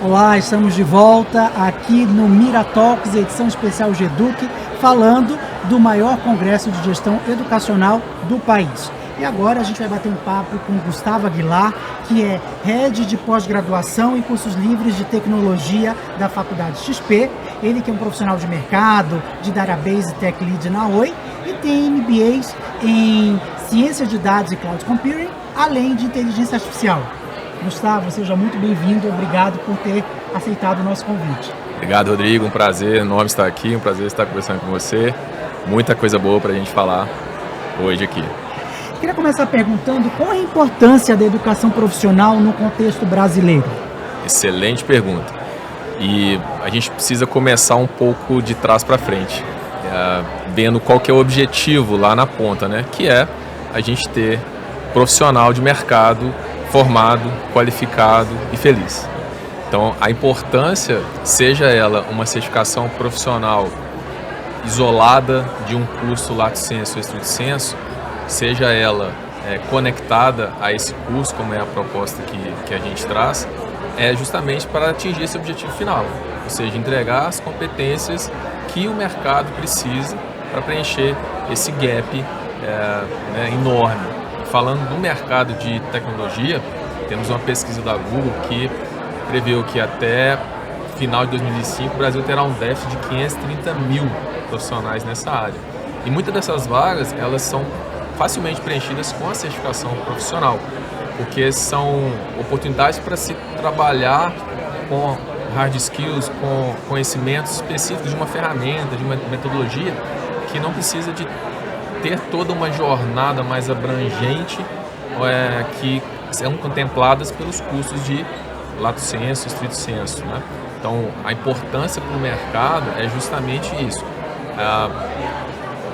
Olá, estamos de volta aqui no Mira Talks, edição especial GEDUC, falando do maior congresso de gestão educacional do país. E agora a gente vai bater um papo com Gustavo Aguilar, que é Head de Pós-Graduação e Cursos Livres de Tecnologia da Faculdade XP. Ele que é um profissional de mercado, de Database e Tech Lead na Oi e tem MBAs em Ciência de Dados e Cloud Computing, além de Inteligência Artificial. Gustavo, seja muito bem-vindo, obrigado por ter aceitado o nosso convite. Obrigado, Rodrigo, um prazer enorme estar aqui, um prazer estar conversando com você. Muita coisa boa para a gente falar hoje aqui. Queria começar perguntando qual a importância da educação profissional no contexto brasileiro? Excelente pergunta. E a gente precisa começar um pouco de trás para frente, vendo qual que é o objetivo lá na ponta, né? Que é a gente ter profissional de mercado formado, qualificado e feliz. Então, a importância, seja ela uma certificação profissional isolada de um curso lato sensu ou estrito sensu, seja ela conectada a esse curso, como é a proposta que a gente traz, é justamente para atingir esse objetivo final, ou seja, entregar as competências que o mercado precisa para preencher esse gap enorme. Falando do mercado de tecnologia, temos uma pesquisa da Google que previu que até final de 2005 o Brasil terá um déficit de 530 mil profissionais nessa área. E muitas dessas vagas elas são facilmente preenchidas com a certificação profissional, porque são oportunidades para se trabalhar com hard skills, com conhecimentos específicos de uma ferramenta, de uma metodologia que não precisa de ter toda uma jornada mais abrangente que são contempladas pelos cursos de lato sensu, estrito sensu, né? Então, a importância para o mercado é justamente isso,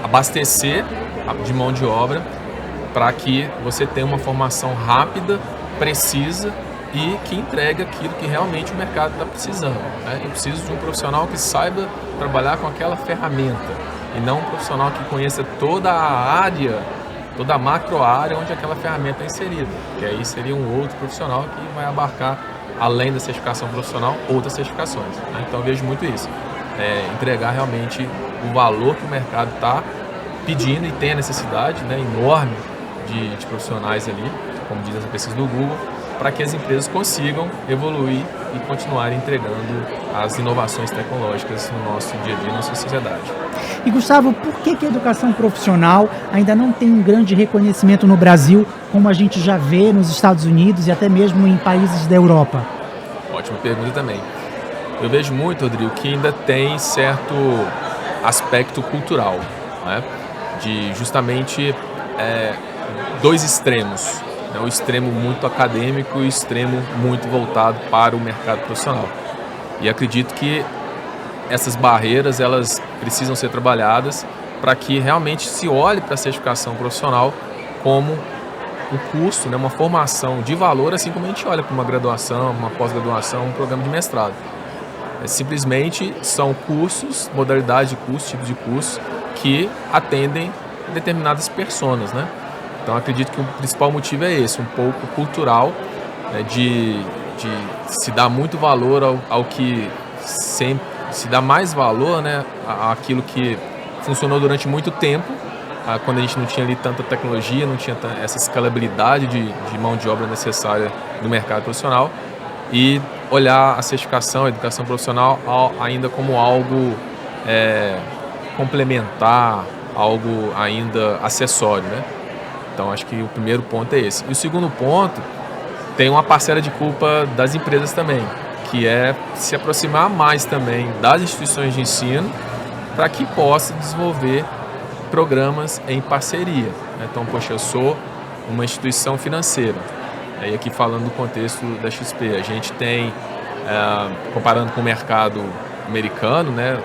abastecer de mão de obra para que você tenha uma formação rápida, precisa e que entregue aquilo que realmente o mercado está precisando, né? Eu preciso de um profissional que saiba trabalhar com aquela ferramenta, e não um profissional que conheça toda a área, toda a macro área onde aquela ferramenta é inserida, que aí seria um outro profissional que vai abarcar, além da certificação profissional, outras certificações, né? Então eu vejo muito isso, entregar realmente o valor que o mercado está pedindo e tem a necessidade, né, enorme de profissionais ali, como diz essa pesquisa do Google, para que as empresas consigam evoluir e continuarem entregando as inovações tecnológicas no nosso dia a dia, na nossa sociedade. E Gustavo, por que a educação profissional ainda não tem um grande reconhecimento no Brasil, como a gente já vê nos Estados Unidos e até mesmo em países da Europa? Ótima pergunta também. Eu vejo muito, Rodrigo, que ainda tem certo aspecto cultural, né? De justamente dois extremos, né? O extremo muito acadêmico e o extremo muito voltado para o mercado profissional. E acredito que essas barreiras elas precisam ser trabalhadas para que realmente se olhe para a certificação profissional como um curso, né, uma formação de valor, assim como a gente olha para uma graduação, uma pós-graduação, um programa de mestrado. Simplesmente são cursos, modalidades de curso, tipos de cursos que atendem determinadas personas, né? Então acredito que o principal motivo é esse, um pouco cultural, né, de se dar muito valor ao que sempre se dá mais valor, né, àquilo que funcionou durante muito tempo, quando a gente não tinha ali tanta tecnologia, não tinha essa escalabilidade de mão de obra necessária no mercado profissional, e olhar a certificação, a educação profissional ainda como algo complementar, algo ainda acessório, né? Então acho que o primeiro ponto é esse. E o segundo ponto tem uma parcela de culpa das empresas também, que é se aproximar mais também das instituições de ensino para que possa desenvolver programas em parceria, né? Então, poxa, eu sou uma instituição financeira, e aqui falando do contexto da XP, a gente tem, comparando com o mercado americano, né,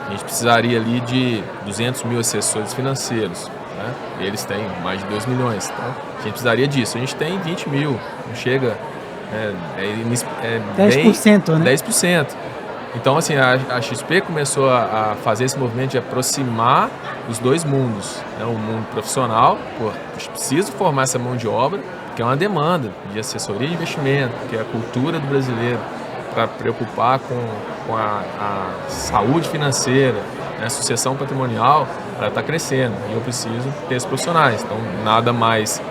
a gente precisaria ali de 200 mil assessores financeiros, né? Eles têm mais de 2 milhões, então a gente precisaria disso, a gente tem 20 mil, não chega... 10%, né? 10%. Então, assim, a XP começou a fazer esse movimento de aproximar os dois mundos, né? O mundo profissional, preciso formar essa mão de obra, que é uma demanda de assessoria de investimento, que é a cultura do brasileiro, para preocupar com a saúde financeira, né, sucessão patrimonial, ela está crescendo e eu preciso ter esses profissionais. Então, nada mais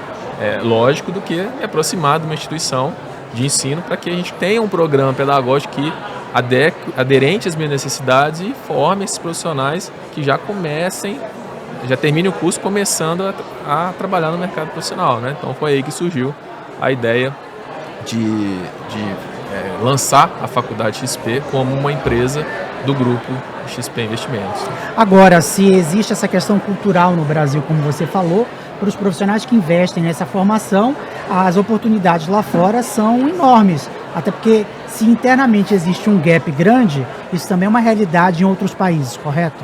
lógico do que me aproximar de uma instituição de ensino para que a gente tenha um programa pedagógico que aderente às minhas necessidades e forme esses profissionais que já terminem o curso começando a trabalhar no mercado profissional, né? Então foi aí que surgiu a ideia de lançar a Faculdade XP como uma empresa do grupo XP Investimentos. Agora, se existe essa questão cultural no Brasil, como você falou, para os profissionais que investem nessa formação, as oportunidades lá fora são enormes. Até porque, se internamente existe um gap grande, isso também é uma realidade em outros países, correto?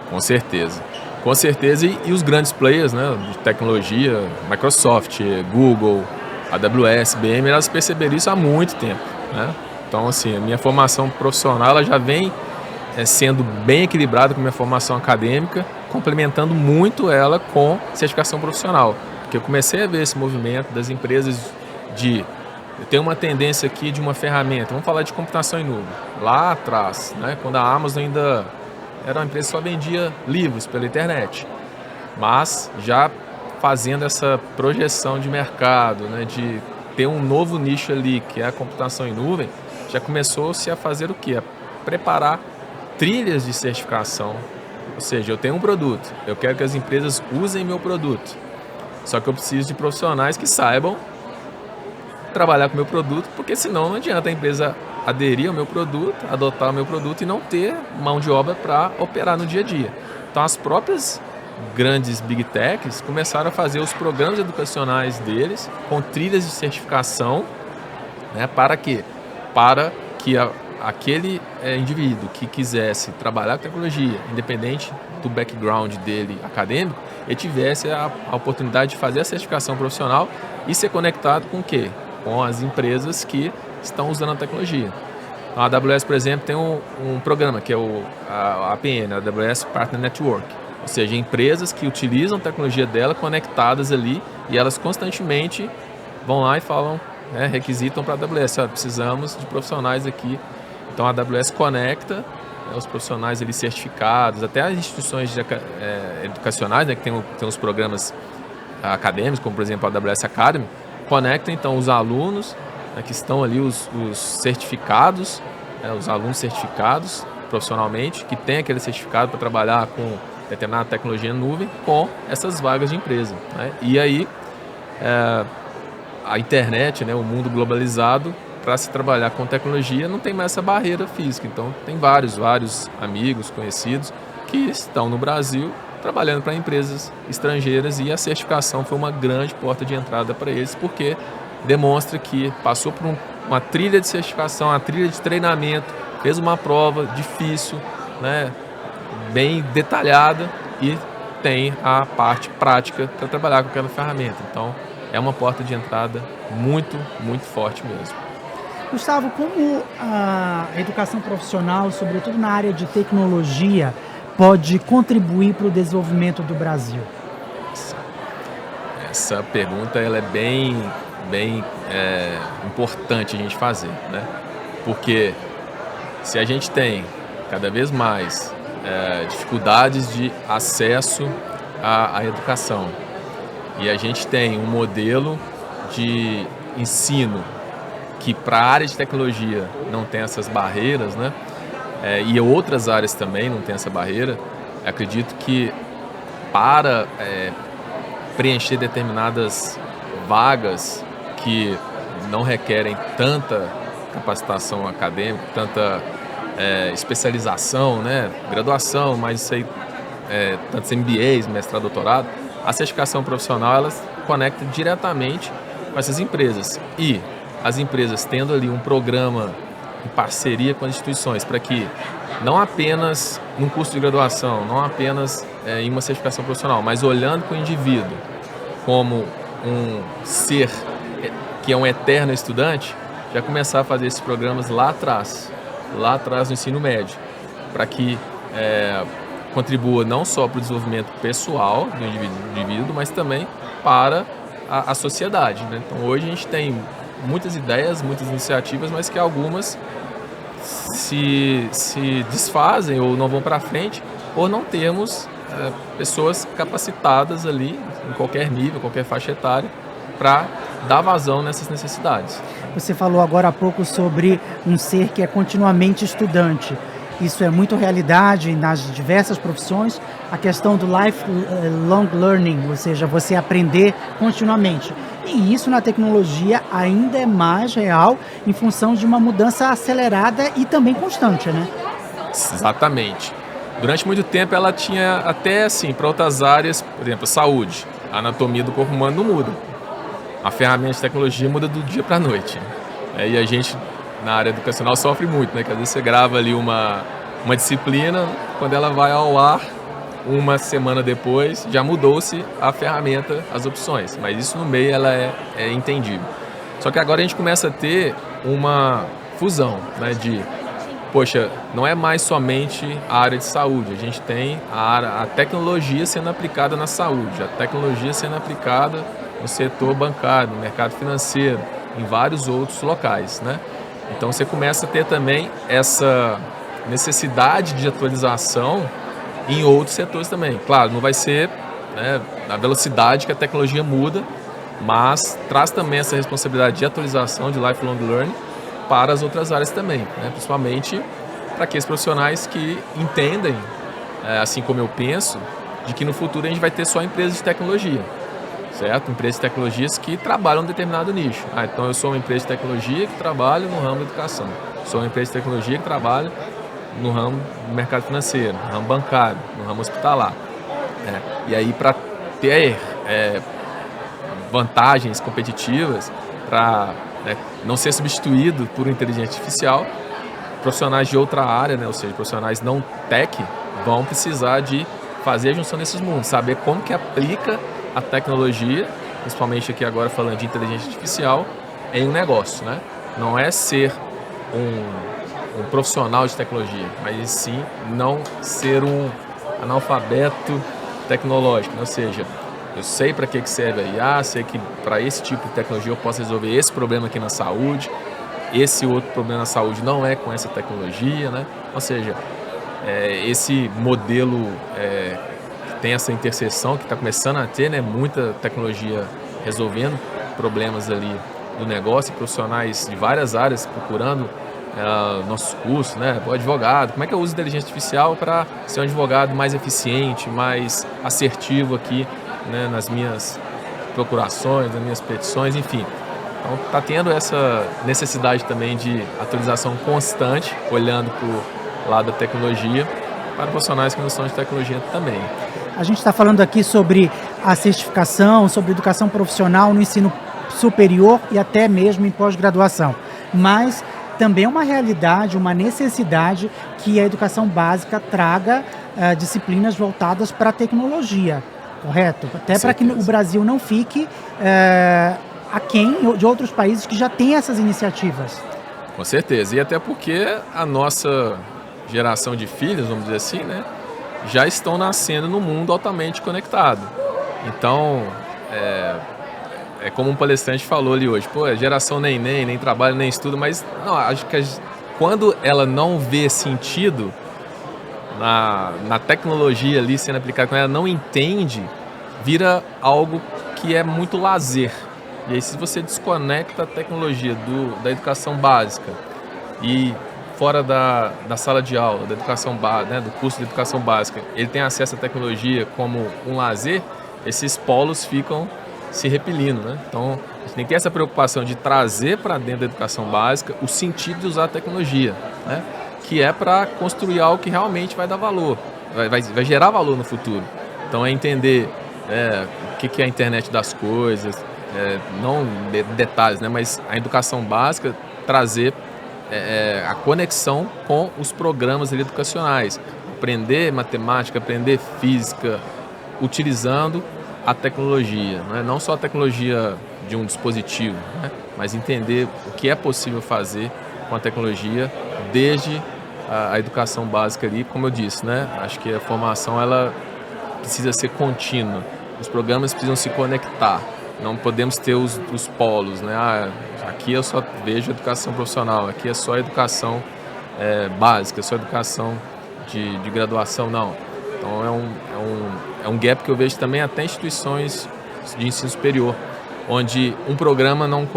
Com certeza. Com certeza, e os grandes players, né, de tecnologia, Microsoft, Google, AWS, IBM, elas perceberam isso há muito tempo, né? Então, assim, a minha formação profissional ela já vem sendo bem equilibrada com a minha formação acadêmica, complementando muito ela com certificação profissional. Porque eu comecei a ver esse movimento das empresas eu tenho uma tendência aqui de uma ferramenta, vamos falar de computação em nuvem. Lá atrás, né, quando a Amazon ainda era uma empresa que só vendia livros pela internet, mas já fazendo essa projeção de mercado, né, de ter um novo nicho ali, que é a computação em nuvem, já começou-se a fazer o quê? A preparar trilhas de certificação. Ou seja, eu tenho um produto, eu quero que as empresas usem meu produto, só que eu preciso de profissionais que saibam trabalhar com o meu produto, porque senão não adianta a empresa aderir ao meu produto, adotar o meu produto e não ter mão de obra para operar no dia a dia. Então as próprias grandes Big Techs começaram a fazer os programas educacionais deles com trilhas de certificação, né, para quê? Para que aquele indivíduo que quisesse trabalhar com tecnologia, independente do background dele acadêmico, ele tivesse a oportunidade de fazer a certificação profissional e ser conectado com o quê? Com as empresas que estão usando a tecnologia. Então, a AWS, por exemplo, tem um programa que é a APN, a AWS Partner Network, ou seja, empresas que utilizam a tecnologia dela conectadas ali e elas constantemente vão lá e falam, né, requisitam para a AWS, precisamos de profissionais aqui. Então a AWS conecta os profissionais ali certificados, até as instituições educacionais, né, que tem os programas acadêmicos, como por exemplo a AWS Academy, conecta então os alunos, né, que estão ali, os certificados, os alunos certificados profissionalmente, que têm aquele certificado para trabalhar com determinada tecnologia em nuvem, com essas vagas de empresa, né? E aí a internet, né, o mundo globalizado, para se trabalhar com tecnologia não tem mais essa barreira física. Então tem vários amigos, conhecidos que estão no Brasil trabalhando para empresas estrangeiras e a certificação foi uma grande porta de entrada para eles, porque demonstra que passou por uma trilha de certificação, uma trilha de treinamento, fez uma prova difícil, né, bem detalhada e tem a parte prática para trabalhar com aquela ferramenta. Então é uma porta de entrada muito, muito forte mesmo. Gustavo, como a educação profissional, sobretudo na área de tecnologia, pode contribuir para o desenvolvimento do Brasil? Essa pergunta ela é bem importante a gente fazer, né? Porque se a gente tem cada vez mais dificuldades de acesso à educação e a gente tem um modelo de ensino que para a área de tecnologia não tem essas barreiras, né? E outras áreas também não tem essa barreira, acredito que para preencher determinadas vagas que não requerem tanta capacitação acadêmica, tanta especialização, né? Graduação, mas isso aí, tantos MBAs, mestrado, doutorado, a certificação profissional ela conecta diretamente com essas empresas. E as empresas tendo ali um programa em parceria com as instituições para que não apenas num curso de graduação, não apenas em uma certificação profissional, mas olhando para o indivíduo como um ser que é um eterno estudante, já começar a fazer esses programas lá atrás no ensino médio, para que contribua não só para o desenvolvimento pessoal do indivíduo, mas também para a sociedade, né? Então hoje a gente tem muitas ideias, muitas iniciativas, mas que algumas se desfazem ou não vão para frente por não termos pessoas capacitadas ali em qualquer nível, qualquer faixa etária, para dar vazão nessas necessidades. Você falou agora há pouco sobre um ser que é continuamente estudante. Isso é muito realidade nas diversas profissões. A questão do lifelong learning, ou seja, você aprender continuamente. E isso na tecnologia ainda é mais real em função de uma mudança acelerada e também constante, né? Exatamente. Durante muito tempo ela tinha até assim, para outras áreas, por exemplo, saúde. A anatomia do corpo humano não muda. A ferramenta de tecnologia muda do dia para a noite. E a gente, na área educacional, sofre muito, né? Que às vezes você grava ali uma disciplina, quando ela vai ao ar, uma semana depois, já mudou-se a ferramenta, as opções. Mas isso no meio ela é entendível. Só que agora a gente começa a ter uma fusão, né? Poxa, não é mais somente a área de saúde, a gente tem a tecnologia sendo aplicada na saúde, a tecnologia sendo aplicada no setor bancário, no mercado financeiro, em vários outros locais, né? Então você começa a ter também essa necessidade de atualização em outros setores também. Claro, não vai ser, né, na velocidade que a tecnologia muda, mas traz também essa responsabilidade de atualização, de lifelong learning, para as outras áreas também, né? Principalmente para aqueles profissionais que entendem, assim como eu penso, de que no futuro a gente vai ter só empresas de tecnologia. Certo? Empresas de tecnologias que trabalham em um determinado nicho. Então eu sou uma empresa de tecnologia que trabalha no ramo da educação. Sou uma empresa de tecnologia que trabalha no ramo do mercado financeiro, no ramo bancário, no ramo hospitalar. E aí, para ter vantagens competitivas, para não ser substituído por inteligência artificial, profissionais de outra área, né, ou seja, profissionais não tech, vão precisar de fazer a junção desses mundos, saber como que aplica a tecnologia, principalmente aqui agora falando de inteligência artificial, em um negócio, né? Não é ser um profissional de tecnologia, mas sim não ser um analfabeto tecnológico, ou seja, eu sei para que serve a IA, sei que para esse tipo de tecnologia eu posso resolver esse problema aqui na saúde, esse outro problema na saúde não é com essa tecnologia, né? Ou seja, esse modelo tem essa interseção que está começando a ter, né, muita tecnologia resolvendo problemas ali do negócio, profissionais de várias áreas procurando nossos cursos, né, o advogado, como é que eu uso inteligência artificial para ser um advogado mais eficiente, mais assertivo aqui, né, nas minhas procurações, nas minhas petições, enfim. Então está tendo essa necessidade também de atualização constante, olhando para o lado da tecnologia, para profissionais que não são de tecnologia também. A gente está falando aqui sobre a certificação, sobre educação profissional no ensino superior e até mesmo em pós-graduação. Mas também é uma realidade, uma necessidade que a educação básica traga disciplinas voltadas para a tecnologia, correto? Até para que o Brasil não fique aquém de outros países que já têm essas iniciativas. Com certeza, e até porque a nossa geração de filhos, vamos dizer assim, né, já estão nascendo num mundo altamente conectado. Então, é como um palestrante falou ali hoje, a geração nem trabalha, nem estuda, mas não, acho que quando ela não vê sentido na tecnologia ali sendo aplicada, quando ela não entende, vira algo que é muito lazer. E aí, se você desconecta a tecnologia da educação básica e fora da sala de aula, da educação básica, né, do curso de educação básica, ele tem acesso à tecnologia como um lazer, esses polos ficam se repelindo, né? Então, a gente tem que ter essa preocupação de trazer para dentro da educação básica o sentido de usar a tecnologia, né? Que é para construir algo que realmente vai dar valor, vai gerar valor no futuro. Então, é entender o que é a internet das coisas, não detalhes, né? Mas a educação básica trazer a conexão com os programas educacionais, aprender matemática, aprender física, utilizando a tecnologia, né? Não só a tecnologia de um dispositivo, né? Mas entender o que é possível fazer com a tecnologia desde a educação básica ali, como eu disse, né? Acho que a formação ela precisa ser contínua, os programas precisam se conectar. Não podemos ter os polos, né? Aqui eu só vejo educação profissional, aqui é só educação básica, só educação de graduação, não. Então é um gap que eu vejo também até instituições de ensino superior, onde um programa não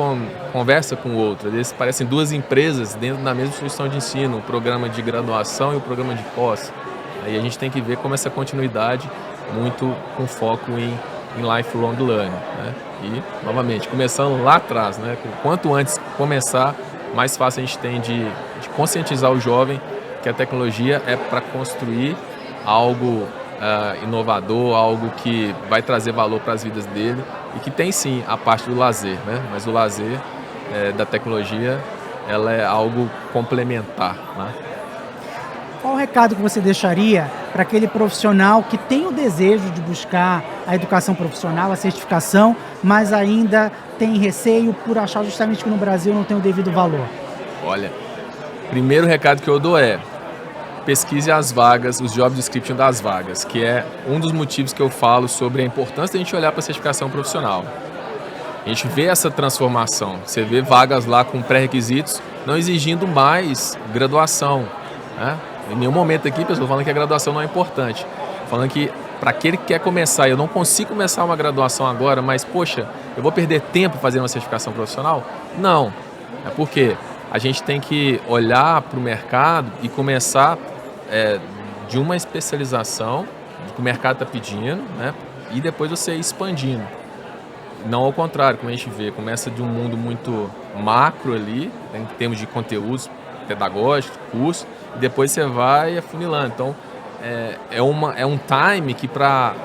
conversa com o outro. Às vezes parecem duas empresas dentro da mesma instituição de ensino, o programa de graduação e o programa de pós. Aí a gente tem que ver como essa continuidade, muito com foco em lifelong learning, né? E, novamente, começando lá atrás, né? Quanto antes começar, mais fácil a gente tem de conscientizar o jovem que a tecnologia é para construir algo inovador, algo que vai trazer valor para as vidas dele e que tem sim a parte do lazer, né? Mas o lazer da tecnologia, ela é algo complementar, né? Qual o recado que você deixaria para aquele profissional que tem o desejo de buscar a educação profissional, a certificação, mas ainda tem receio por achar justamente que no Brasil não tem o devido valor? Olha, primeiro recado que eu dou pesquise as vagas, os job description das vagas, que é um dos motivos que eu falo sobre a importância da gente olhar para a certificação profissional. A gente vê essa transformação, você vê vagas lá com pré-requisitos não exigindo mais graduação, né? Em nenhum momento aqui, pessoal, falando que a graduação não é importante. Falando que para aquele que quer começar, eu não consigo começar uma graduação agora, mas, poxa, eu vou perder tempo fazendo uma certificação profissional? Não. É porque a gente tem que olhar para o mercado e começar de uma especialização que o mercado está pedindo, né? E depois você ir expandindo. Não ao contrário, como a gente vê, começa de um mundo muito macro ali, né, em termos de conteúdos pedagógicos, curso, e depois você vai afunilando. Então, é um time que para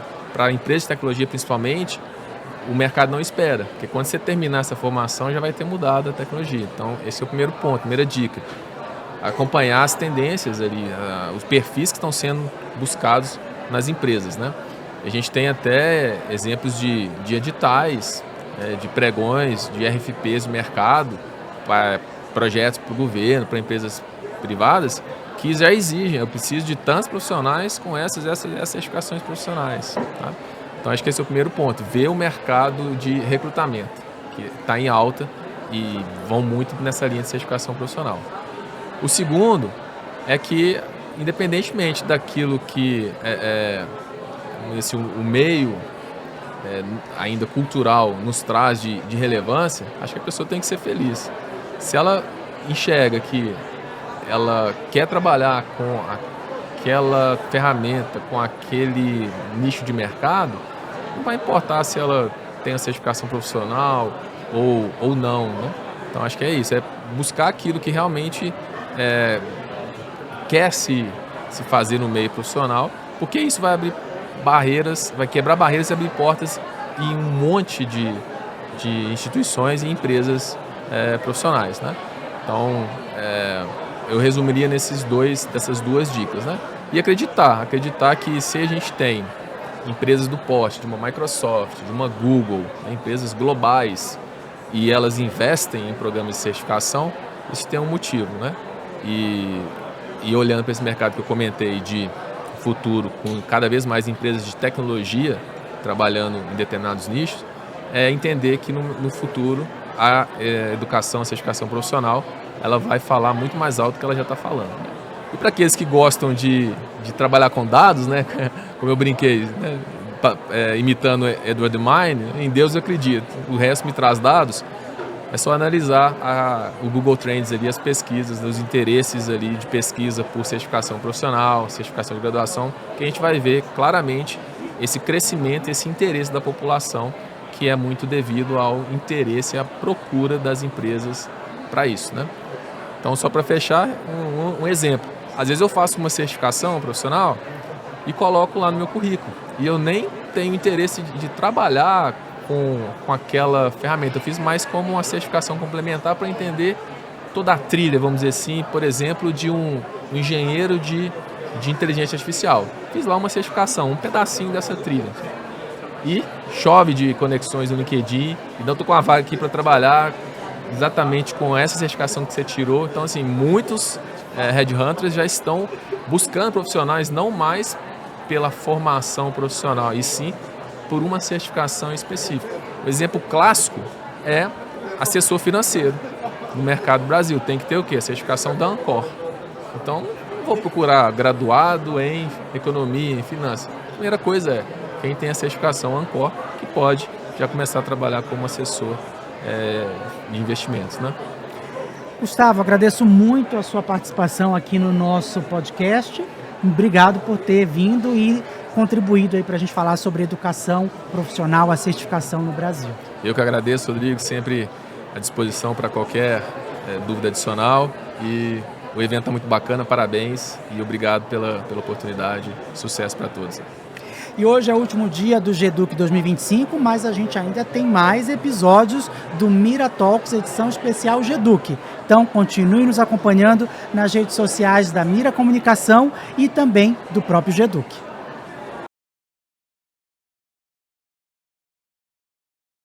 empresas de tecnologia principalmente, o mercado não espera, porque quando você terminar essa formação já vai ter mudado a tecnologia. Então, esse é o primeiro ponto, primeira dica. Acompanhar as tendências ali, os perfis que estão sendo buscados nas empresas, né? A gente tem até exemplos de editais, de pregões, de RFPs no mercado, para projetos para o governo, para empresas privadas, que já exigem, eu preciso de tantos profissionais com essas certificações profissionais. Tá? Então acho que esse é o primeiro ponto, ver o mercado de recrutamento, que está em alta e vão muito nessa linha de certificação profissional. O segundo é que, independentemente daquilo que o meio ainda cultural nos traz de relevância, acho que a pessoa tem que ser feliz. Se ela enxerga que ela quer trabalhar com aquela ferramenta, com aquele nicho de mercado, não vai importar se ela tem a certificação profissional ou não, né? Então acho que é isso, é buscar aquilo que realmente quer se fazer no meio profissional, porque isso vai abrir barreiras, vai quebrar barreiras e abrir portas em um monte de instituições e empresas profissionais, né? Então, eu resumiria dessas duas dicas, né? E acreditar que se a gente tem empresas do porte, de uma Microsoft, de uma Google, né, empresas globais, e elas investem em programas de certificação, isso tem um motivo, né? E olhando para esse mercado que eu comentei de futuro, com cada vez mais empresas de tecnologia trabalhando em determinados nichos, entender que no futuro a educação, a certificação profissional, ela vai falar muito mais alto do que ela já está falando. Né? E para aqueles que gostam de trabalhar com dados, né, como eu brinquei, né, imitando Edward Mine, em Deus eu acredito, o resto me traz dados, é só analisar o Google Trends ali, as pesquisas, os interesses ali de pesquisa por certificação profissional, certificação de graduação, que a gente vai ver claramente esse crescimento, esse interesse da população, que é muito devido ao interesse e à procura das empresas para isso, né? Então, só para fechar, um exemplo. Às vezes eu faço uma certificação profissional e coloco lá no meu currículo. E eu nem tenho interesse de trabalhar com aquela ferramenta. Eu fiz mais como uma certificação complementar para entender toda a trilha, vamos dizer assim, por exemplo, de um engenheiro de inteligência artificial. Fiz lá uma certificação, um pedacinho dessa trilha. E chove de conexões no LinkedIn, então estou com uma vaga aqui para trabalhar exatamente com essa certificação que você tirou. Então, assim, muitos headhunters já estão buscando profissionais não mais pela formação profissional, e sim por uma certificação específica. O exemplo clássico é assessor financeiro. No mercado do Brasil tem que ter o quê? A certificação da Ancor. Então, não vou procurar graduado em economia, em finanças. A primeira coisa é quem tem a certificação Ancor, que pode já começar a trabalhar como assessor de investimentos, né? Gustavo, agradeço muito a sua participação aqui no nosso podcast. Obrigado por ter vindo e contribuído aí para a gente falar sobre educação profissional, a certificação no Brasil. Eu que agradeço, Rodrigo, sempre à disposição para qualquer dúvida adicional, e o evento está muito bacana, parabéns e obrigado pela oportunidade, sucesso para todos. E hoje é o último dia do GEDUC 2025, mas a gente ainda tem mais episódios do Mira Talks, edição especial GEDUC. Então, continue nos acompanhando nas redes sociais da Mira Comunicação e também do próprio GEDUC.